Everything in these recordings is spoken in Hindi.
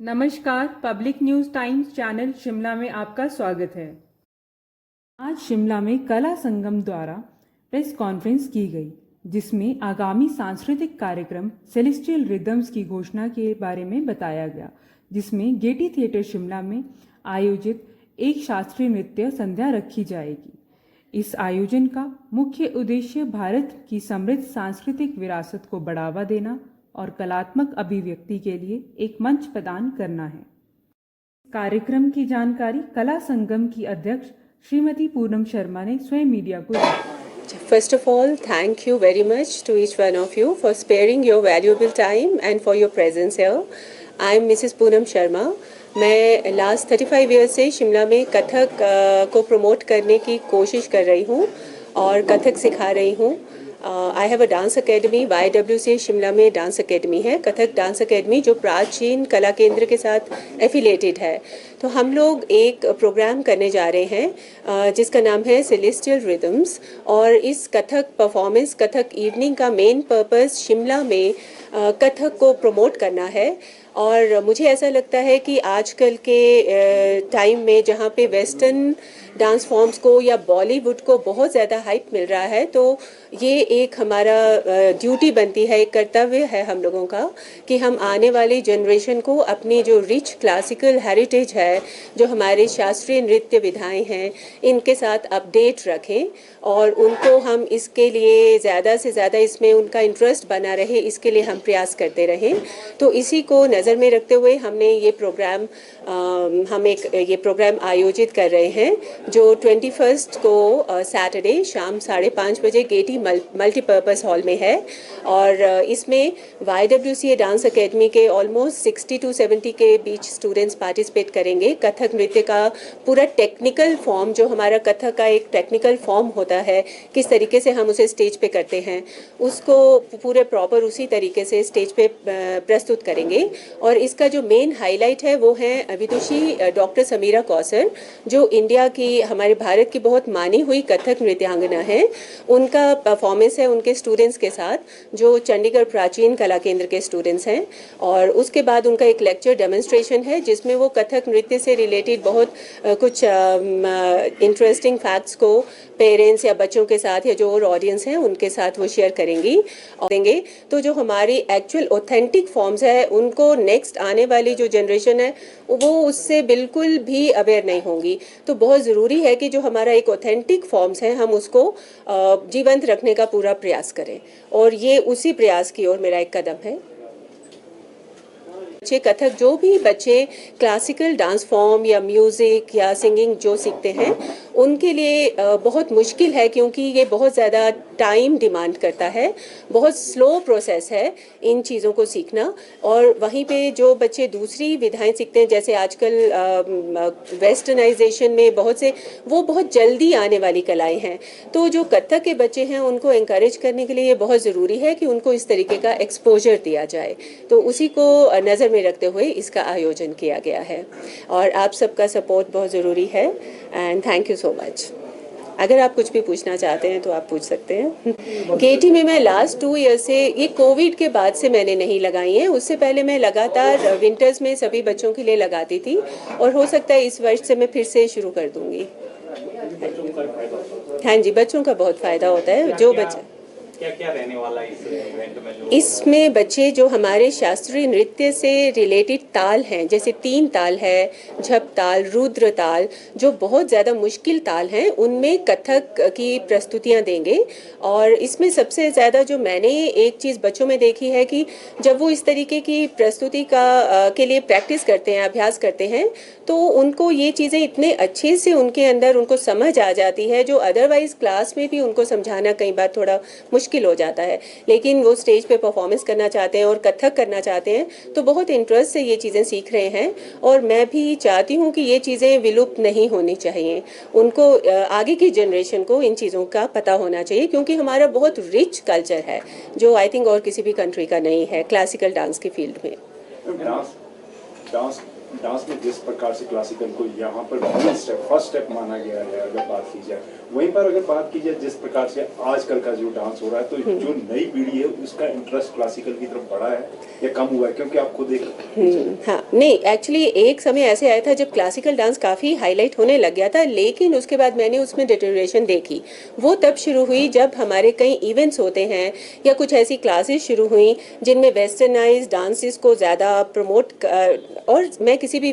नमस्कार, public news times channel Shimla में आपका स्वागत है। आज शिमला में कला संगम द्वारा प्रेस कॉन्फ्रेंस की गई, जिसमें आगामी सांस्कृतिक कार्यक्रम सेलेस्टियल रिदम्स की घोषणा के बारे में बताया गया, जिसमें गेटी थिएटर शिमला में आयोजित एक शास्त्रीय नृत्य संध्या रखी जाएगी। इस आयोजन का मुख्य उद्देश्य भारत की समृद्ध सांस्कृतिक विरासत को बढ़ावा देना और कलात्मक अभिव्यक्ति के लिए एक मंच प्रदान करना है। कार्यक्रम की जानकारी कला संगम की अध्यक्ष श्रीमती पूनम शर्मा ने स्वयं मीडिया को दी। First of all, thank you very much to each one of you for sparing your valuable time and for your presence here. I am Mrs. Poonam Sharma. मैं लास्ट 35 ईयर्स से शिमला में कथक को प्रमोट करने की कोशिश कर रही हूँ और कथक सिखा रही हूँ। I have a dance academy, YWCA Shimla में डांस अकेडमी है, कथक डांस अकेडमी, जो प्राचीन कला केंद्र के साथ एफिलेटेड है। तो हम लोग एक प्रोग्राम करने जा रहे हैं जिसका नाम है सेलेस्टियल रिदम्स, और इस कथक परफॉर्मेंस, कथक इवनिंग का मेन पर्पस शिमला में कथक को प्रमोट करना है। और मुझे ऐसा लगता है कि आजकल के टाइम में जहाँ पे वेस्टर्न डांस फॉर्म्स को या बॉलीवुड को बहुत ज़्यादा हाइप मिल रहा है, तो ये एक हमारा ड्यूटी बनती है, एक कर्तव्य है हम लोगों का कि हम आने वाली जनरेशन को अपनी जो रिच क्लासिकल हेरिटेज है, जो हमारे शास्त्रीय नृत्य विधाएं हैं, इनके साथ अपडेट रखें और उनको हम इसके लिए ज़्यादा से ज़्यादा इसमें उनका इंटरेस्ट बना रहे, इसके लिए हम प्रयास करते रहें। तो इसी को नज़र में रखते हुए हमने ये प्रोग्राम ये प्रोग्राम आयोजित कर रहे हैं, जो 21 को सैटरडे शाम 5:30 बजे गेटी मल्टीपर्पज़ हॉल में है। और इसमें YWCA डांस अकेडमी के ऑलमोस्ट 60 to 70 के बीच स्टूडेंट्स पार्टिसिपेट करेंगे। कथक नृत्य का पूरा टेक्निकल फॉर्म, जो हमारा कथक का एक टेक्निकल फॉर्म होता है, किस तरीके से हम उसे स्टेज पे करते हैं, उसको पूरे प्रॉपर उसी तरीके से स्टेज पे प्रस्तुत करेंगे। और इसका जो मेन हाईलाइट है वो है विदुषी डॉक्टर समीरा कौसर, जो इंडिया की, हमारे भारत की बहुत मानी हुई कथक नृत्यांगना है। उनका परफॉर्मेंस है उनके स्टूडेंट्स के साथ, जो चंडीगढ़ प्राचीन कला केंद्र के स्टूडेंट्स हैं। और उसके बाद उनका एक लेक्चर डेमोन्स्ट्रेशन है, जिसमें वो कथक नृत्य से रिलेटेड बहुत कुछ इंटरेस्टिंग फैक्ट्स को पेरेंट्स या बच्चों के साथ या जो और ऑडियंस हैं उनके साथ वो शेयर करेंगी और देंगे। तो जो हमारी एक्चुअल ऑथेंटिक फॉर्म्स है, उनको नेक्स्ट आने वाली जो जनरेशन है वो उससे बिल्कुल भी अवेयर नहीं होंगी। तो बहुत ज़रूरी है कि जो हमारा एक ऑथेंटिक फॉर्म्स है, हम उसको जीवंत रखने का पूरा प्रयास करें, और ये उसी प्रयास की ओर मेरा एक कदम है। बच्चे कथक, जो भी बच्चे क्लासिकल डांस फॉर्म या म्यूज़िक या सिंगिंग जो सीखते हैं, उनके लिए बहुत मुश्किल है, क्योंकि ये बहुत ज़्यादा टाइम डिमांड करता है, बहुत स्लो प्रोसेस है इन चीज़ों को सीखना। और वहीं पे जो बच्चे दूसरी विधाएं सीखते हैं, जैसे आजकल वेस्टर्नाइजेशन में बहुत से, वो बहुत जल्दी आने वाली कलाएं हैं। तो जो कथक के बच्चे हैं उनको encourage करने के लिए ये बहुत ज़रूरी है कि उनको इस तरीके का एक्सपोजर दिया जाए। तो उसी को नज़र में रखते हुए इसका आयोजन किया गया है, और आप सबका सपोर्ट बहुत ज़रूरी है। And thank you so much. अगर आप कुछ भी पूछना चाहते हैं तो आप पूछ सकते हैं। गेटी में मैं लास्ट 2 ईयर से, ये कोविड के बाद से मैंने नहीं लगाई हैं, उससे पहले मैं लगातार विंटर्स में सभी बच्चों के लिए लगाती थी, और हो सकता है इस वर्ष से मैं फिर से शुरू कर दूंगी। हाँ जी, बच्चों का बहुत फ़ायदा होता है। जो बच्चे क्या क्या रहने वाला इस इवेंट में? इसमें बच्चे जो हमारे शास्त्रीय नृत्य से रिलेटेड ताल हैं, जैसे 3 ताल है, झप ताल, रुद्र ताल, जो बहुत ज़्यादा मुश्किल ताल हैं, उनमें कथक की प्रस्तुतियां देंगे। और इसमें सबसे ज़्यादा जो मैंने एक चीज़ बच्चों में देखी है कि जब वो इस तरीके की प्रस्तुति के लिए प्रैक्टिस करते हैं, अभ्यास करते हैं, तो उनको ये चीज़ें इतने अच्छे से उनके अंदर उनको समझ आ जाती है, जो अदरवाइज़ क्लास में भी उनको समझाना कई बार थोड़ा मुश्किल हो जाता है। लेकिन वो स्टेज पे परफॉर्मेंस करना चाहते हैं और कथक करना चाहते हैं, तो बहुत इंटरेस्ट से ये चीज़ें सीख रहे हैं। और मैं भी चाहती हूँ कि ये चीज़ें विलुप्त नहीं होनी चाहिए, उनको आगे की जनरेशन को इन चीज़ों का पता होना चाहिए, क्योंकि हमारा बहुत रिच कल्चर है, जो आई थिंक और किसी भी कंट्री का नहीं है क्लासिकल डांस की फील्ड में। डांस डांस में जिस प्रकार से क्लासिकल को यहाँ पर फर्स्ट स्टेप माना गया है, अगर बात की जाए वहीं पर अगर बात की जाए जिस प्रकार से आजकल का जो डांस हो रहा है, तो जो नई पीढ़ी है उसका इंटरेस्ट क्लासिकल की तरफ बढ़ा है या कम हुआ है? क्योंकि आपको देख हाँ, नहीं, एक्चुअली एक समय ऐसे आया था जब क्लासिकल डांस काफ़ी हाईलाइट होने लग गया था, लेकिन उसके बाद मैंने उसमें डिटेरियोरेशन देखी। वो तब शुरू हुई जब हमारे कई इवेंट्स होते हैं या कुछ ऐसी क्लासेस शुरू हुई जिनमें वेस्टर्नाइज डांसेस को ज़्यादा प्रमोट, और मैं किसी भी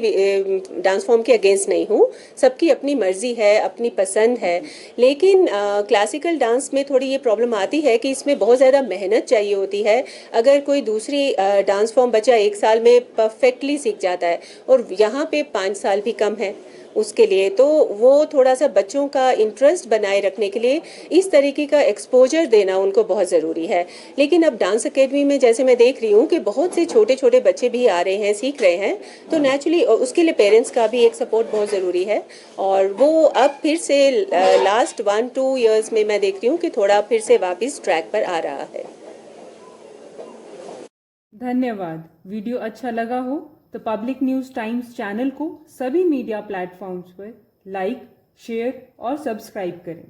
डांस फॉर्म के अगेंस्ट नहीं हूँ, सबकी अपनी मर्जी है, अपनी पसंद है, लेकिन क्लासिकल डांस में थोड़ी ये प्रॉब्लम आती है कि इसमें बहुत ज़्यादा मेहनत चाहिए होती है। अगर कोई दूसरी डांस फॉर्म बच्चा 1 साल में परफेक्टली सीख जाता है और यहाँ पे 5 साल भी कम है उसके लिए, तो वो थोड़ा सा बच्चों का इंटरेस्ट बनाए रखने के लिए इस तरीके का एक्सपोजर देना उनको बहुत ज़रूरी है। लेकिन अब डांस एकेडमी में जैसे मैं देख रही हूँ कि बहुत से छोटे छोटे बच्चे भी आ रहे हैं, सीख रहे हैं, तो नेचुरली उसके लिए पेरेंट्स का भी एक सपोर्ट बहुत ज़रूरी है। और वो अब फिर से लास्ट 1-2 ईयर्स में मैं देख रही हूँ कि थोड़ा फिर से वापस ट्रैक पर आ रहा है। धन्यवाद। वीडियो अच्छा लगा हो तो पब्लिक न्यूज़ टाइम्स चैनल को सभी मीडिया प्लेटफॉर्म्स पर लाइक, शेयर और सब्सक्राइब करें।